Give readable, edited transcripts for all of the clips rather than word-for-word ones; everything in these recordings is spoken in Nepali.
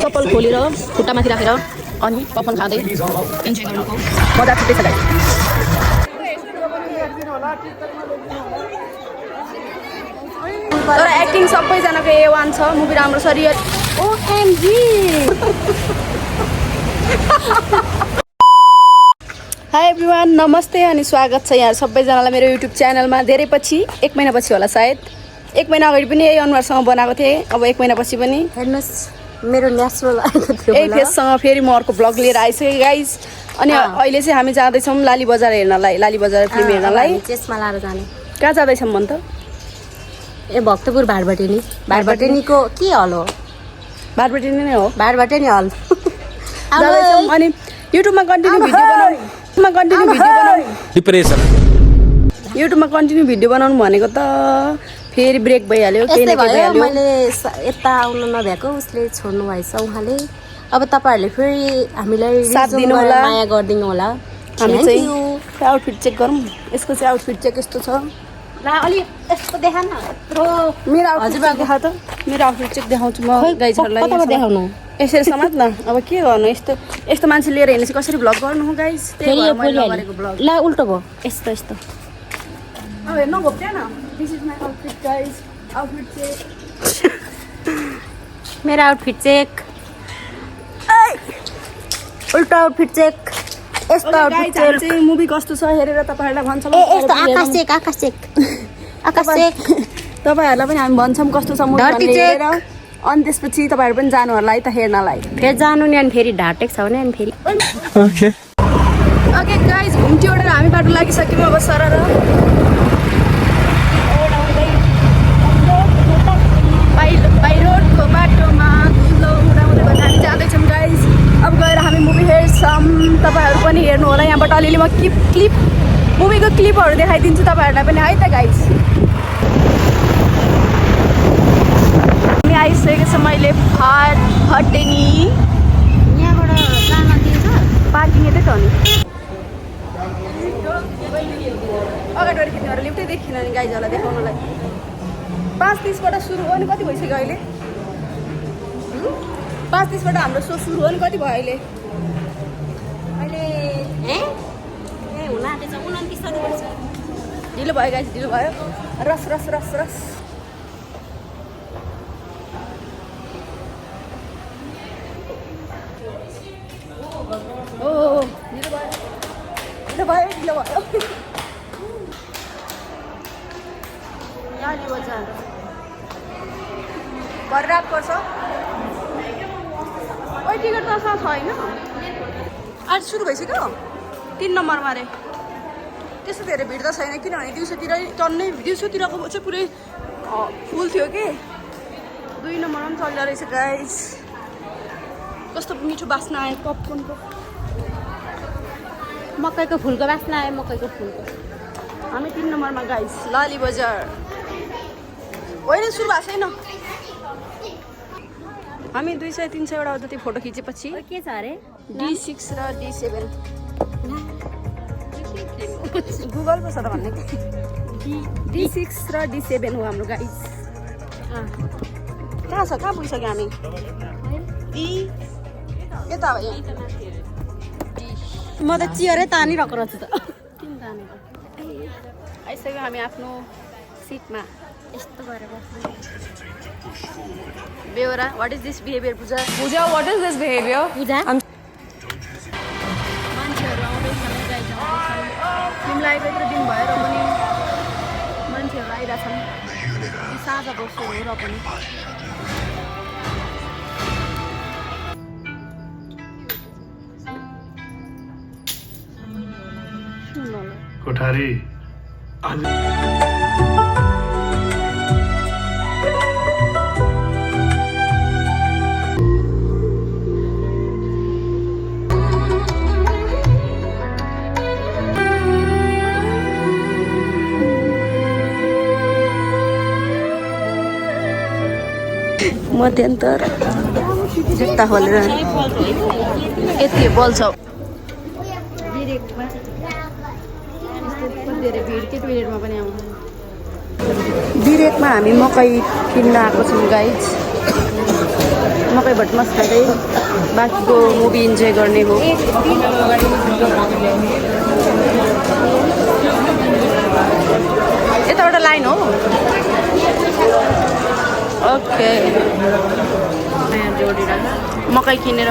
चप्पल खोलेर खुट्टामाथि राखेर अनि पपकर्न खाँदै इन्जोय गर्नुको मजा छुट्टै छ गाइस। तर एक्टिङ सबैजनाको A1 छ, मुभी राम्रो छ। Real OMG. हाई एभ्रिवान, नमस्ते अनि स्वागत छ यहाँ सबैजनालाई मेरो युट्युब च्यानलमा। धेरै पछि 1 महिनापछि होला सायद। 1 महिना अगाडि पनि यही अनुहारसँग बनाएको थिएँ, अब 1 महिनापछि पनि हेर्नुहोस् मेरो नेचुरल आएको थियो। यही फेससँग फेरि म अर्को ब्लग लिएर आइसकेँ गाइस। अनि अहिले चाहिँ हामी जाँदैछौँ लाली बजार हेर्नलाई, लाली बजार फिल्म हेर्नलाई। चेस्मा लाएर जाने। कहाँ जाँदैछौँ भन् त? ए भक्तपुर भाडभटेनी। भाडभटेनीको के हल हो? भाडभटेनी नै हो, भाडभटेनी हल जाँदैछौँ। अनि युट्युबमा कन्टिन्यू भिडियो बनाउनु, युट्युबमा कन्टिन्यू भिडियो बनाउनु भनेको त फेरि ब्रेक भइहाल्यो, केही न केही भइहाल्यो। मैले यता आउनु नभएको उसले छोड्नु भएछ उहाँले। अब तपाईहरुले फेरि हामीलाई साथ दिनु होला, माया गरिदिनु होला। हामी चाहिँ आउटफिट चेक गरौँ। यसको चाहिँ आउटफिट चाहिँ कस्तो छ? ल अलि यस्तो देखा न। मेरो आउटफिट देखा त, मेरो आउटफिट चेक देखाउँछु म गाइजहरुलाई। कतामा देखाउनु? यसरी समात न। अब के गर्नु, यस्तो यस्तो मान्छे लिएर हिँड्ने कसरी भ्लग गर्नु हो गाइज? त्यही भएर मैले गरेको भ्लग। ल उल्टो भयो यस्तो यस्तो। अब हेर्नु घोप्ट्या न। This is my outfit guys. Outfit check. मेरो आउटफिट चेक। उल्टो आउटफिट चेक। यस्तो आउटफिट चेक। चाहिँ मुभी कस्तो छ हेरेर तपाईहरुलाई भन्छौँ। ए यस्तो आकाश चेक, आकाश चेक। आकाश चेक। तपाईहरुलाई पनि हामी भन्छौँ कस्तो छ मुभी हेरेर। अनि त्यसपछि तपाईहरु पनि जानु होला है त हेर्नलाई। फेरि जानु नि अनि फेरि ढाटेक छ भने अनि फेरि ओके गाइज, घुम्टीबाट हामी बाटो लागिसक्यौँ अब सरर। बाई रोडको बाटोमा धुलो उडाउँदै गर्दा हामी जाँदैछौँ गाइज। अब गएर हामी मुभी हेर्छौँ, तपाईँहरू पनि हेर्नु होला। यहाँबाट अलिअलि म क्लिप मुभीको क्लिपहरू देखाइदिन्छु तपाईँहरूलाई पनि है त गाइज। हामी आइसकेको छ मैले भाडभटेनी। यहाँबाट जान दिन्छ पार्किङ यतै त हो नि। अगाडि खिच्नेहरू लिफ्टै देखिन नि गाइजहरूलाई देखाउनलाई। 5:30बाट सुरु हो नि, कति भइसक्यो अहिले? 5:30बाट हाम्रो सो सुरु हो नि, कति भयो अहिले? अहिले हुन आँटेछ 29 भइसक्यो। ढिलो भयो गाइज, ढिलो भयो। रस रस रस रस। ढिलो भयो, ढिलो भयो, ढिलो भयो। लाली बजार भरे रात पर्छ। ओइ टिकट त छैन, आज सुरु भइसक्यो 3 नम्बरमा अरे। त्यस्तो धेरै भिड त छैन किनभने दिउँसोतिर टन्नै दिउँसोतिरको चाहिँ पुरै फुल थियो कि। 2 नम्बरमा पनि चल्दो रहेछ गाइस। कस्तो मिठो बास्ना आयो पपकर्नको। मकैको फुलको बास्ना आयो, मकैको फुलको। हामी 3 नम्बरमा गाइस, लाली बजार। होइन सुरु भएको छैन। हामी 200-300 वटा जति फोटो खिचेपछि के छ अरे D6 र D7 गुगल पो छ त भन्ने। D6 र D7 हो हाम्रो गाइस। कहाँ छ, कहाँ पुगिसक्यो हामी? यता हो यहाँ। म त चियरै तानिरहेको रहेछु त। किन तानेको? आइसक्यो हामी आफ्नो सिटमा। यस्तो गरेर बस्नु। बेहोरा, what is this behaviour Pooja? Pooja, what is this behavior? Pooja मान्छेहरू आउँदैछन् गाइस, तिमीलाई यत्रो दिन भयो र पनि मान्छेहरू आइरहेछन्। साझा बस्छु हो र पनि। कोठारी मध्यन्तर जुत्ता खोलेर यति बल्छ। धेरै भिड के बिरेटमा पनि आउँदैन। बिरेटमा हामी मकै किन्न आएको छौँ गाइज। मकै भटमास खाँदै बाँकीको मुभी इन्जोय गर्ने हो। यताबाट लाइन हो। ओके मकै किनेर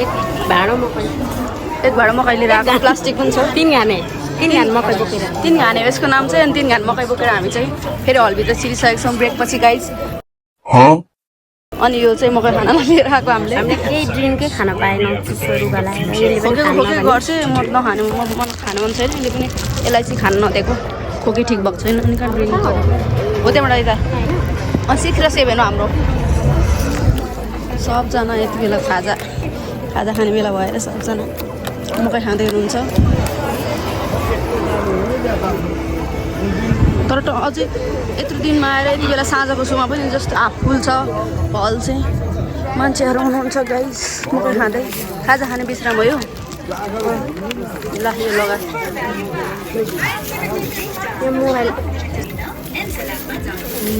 एक भाँडो मकै लिएर आएको। प्लास्टिक पनि छ। 3 घाने मकै बोकेर 3 घाने यसको नाम चाहिँ। अनि 3 घान मकै बोकेर हामी चाहिँ फेरि हलभित्र छिरिसकेको छौँ ब्रेक पछि गाइज। अनि यो चाहिँ मकै खानालाई लिएर आएको हामीले केही ड्रिङ्कै खान पाएनौँ। चिसोहरू गलाएर यसले पनि खोकी गर्छ। म नखानु म खानु मन छैन। यसले पनि यसलाई चाहिँ खानु नदिएको। खोकी ठिक भएको छैन। अनि कहाँ ड्रिङ्क हो त्यहाँबाट यता 6 र 7 हो हाम्रो। सबजना यति बेला खाजा खाने बेला भएर सबजना मकै खाँदै हुनुहुन्छ। तर अझै यत्रो दिनमा आएर यति बेला साँझको सुमा पनि जस्तो हाफ फुल छ हल चाहिँ। मान्छेहरू हुनुहुन्छ गाइस मकै खाँदै। खाजा खाने विश्राम भयो। ल यो लगा यो मोबाइल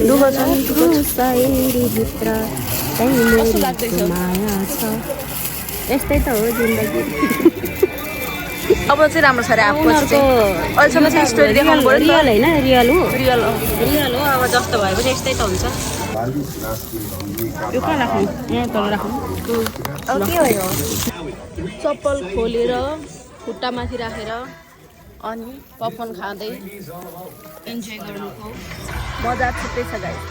दुःख छ नि। भित्र माया छ। यस्तै त हो जिन्दगी। अब चाहिँ राम्रो छ अरे आफू चाहिँ। अहिलेसम्म चाहिँ स्टोरी देखाउनु पऱ्यो नि त। रियल होइन रियल हो रियल हो। अब जस्तो भयो भने यस्तै त हुन्छ। यो कहाँ राख्नु? यहाँ तल राख्नु। अब के हो यो? चप्पल खोलेर खुट्टामाथि राखेर अनि पपकर्न खाँदै इन्जोय गर्नुको मजा छुट्टै छ गाइस।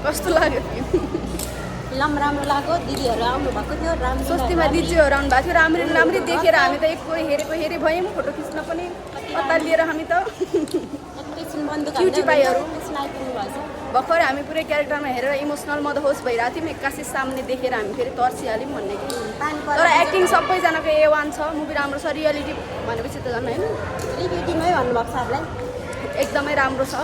कस्तो लाग्यो? राम्रो लाग्यो। दिदीहरू आउनु भएको थियो। राम्रो स्वस्तिमा दिदीहरू आउनु भएको थियो। राम्ररी देखेर हामी त एक हेरे भयौँ। फोटो खिच्न पनि अत्तालिएर हामी त क्युटी पाइहरू भर्खर हामी पुरै क्यारेक्टरमा हेरेर इमोसनल मदहोस भइरहेको थियौँ। एक्कासी सामने देखेर हामी फेरि तर्सिहाल्यौँ भन्ने कि। तर एक्टिङ सबैजनाको A1 छ। मुभी राम्रो छ। रियालिटी भनेपछि त झन् होइन रियालिटीमै भन्नुभएको छ हामीलाई। एकदमै राम्रो छ।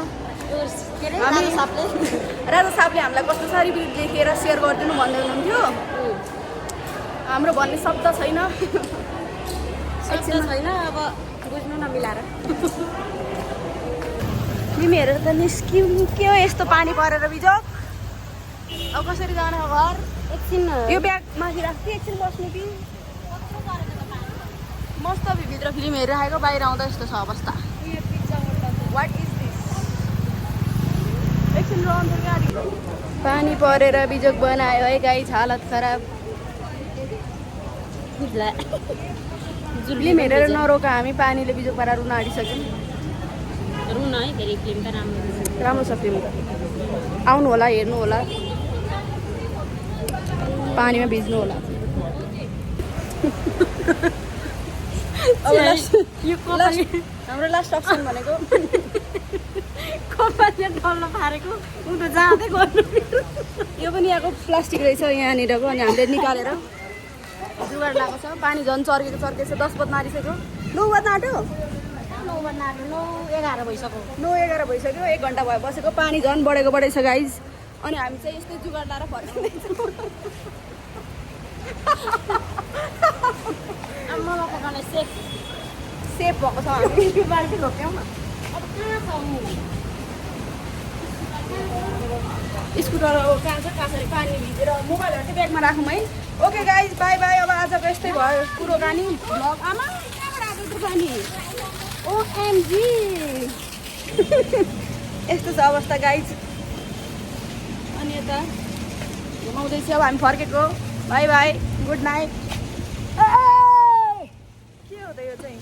राजा साहबले हामीलाई कस्तो छ रिभ्यू लेखेर सेयर गरिदिनु भन्दै हुनुहुन्थ्यो। हाम्रो भन्ने शब्द छैन। अब बुझ्नु नमिलाएर तिमी हेरेर त निस्क्यौ के हो यस्तो पानी परेर बिजोग। अब कसरी जाने हो घर? एकछिन यो ब्याग माथि राख्थेँ। एकछिन बस्नु कि मस्त भित्र फिल्म हेरिरहेको बाहिर आउँदा यस्तो छ अवस्था। What is this? एकछिन रहन्छ गाडी। पानी परेर बिजोग बनायो है गाइस। हालत खराब। फिल्म हेरेर नरोका हामी। पानीले बिजोग पारा रुन आँटिसक्यौँ। रुन है फेरि फिल्म त राम्रो छ फिल्म। आउनु होला हेर्नु होला। पानीमा भिज्नु होला अब हाम्रो लास्ट अप्सन भनेको कपालले डल्लो पारेको उ त जाँदै गर्नु यो पनि यहाँको प्लास्टिक रहेछ यहाँनिरको अनि हामीले निकालेर जुगाड लगाएको छ पानी झन् चर्केको 10 बज्न आँटिसक्यो 9 बज्न आँट्यो 9:11 भइसक्यो 9:11 भइसक्यो 1 घन्टा भयो बसेको पानी झन् बढेको छ गाइज अनि हामी चाहिँ यस्तै जुगाड लाएर फर्किँदैछौँ आम्मामा पकाउने सेफ सेफ भएको छ हामी बाल्टी रोक्यौँ अब कहाँ स्कुटर कहाँ छ कसरी पानी भिजेर मोबाइलहरू चाहिँ ब्यागमा राखौँ है ओके गाइज बाई बाई अब आजको यस्तै भयो कुरोकानी भ्लग आमा कहाँबाट आएको त्यो पानी ओएमजी यस्तो छ अवस्था गाइज अनि यता घुमाउँदैछ अब हामी फर्केको बाई बाई गुड नाइट के हो त यो चाहिँ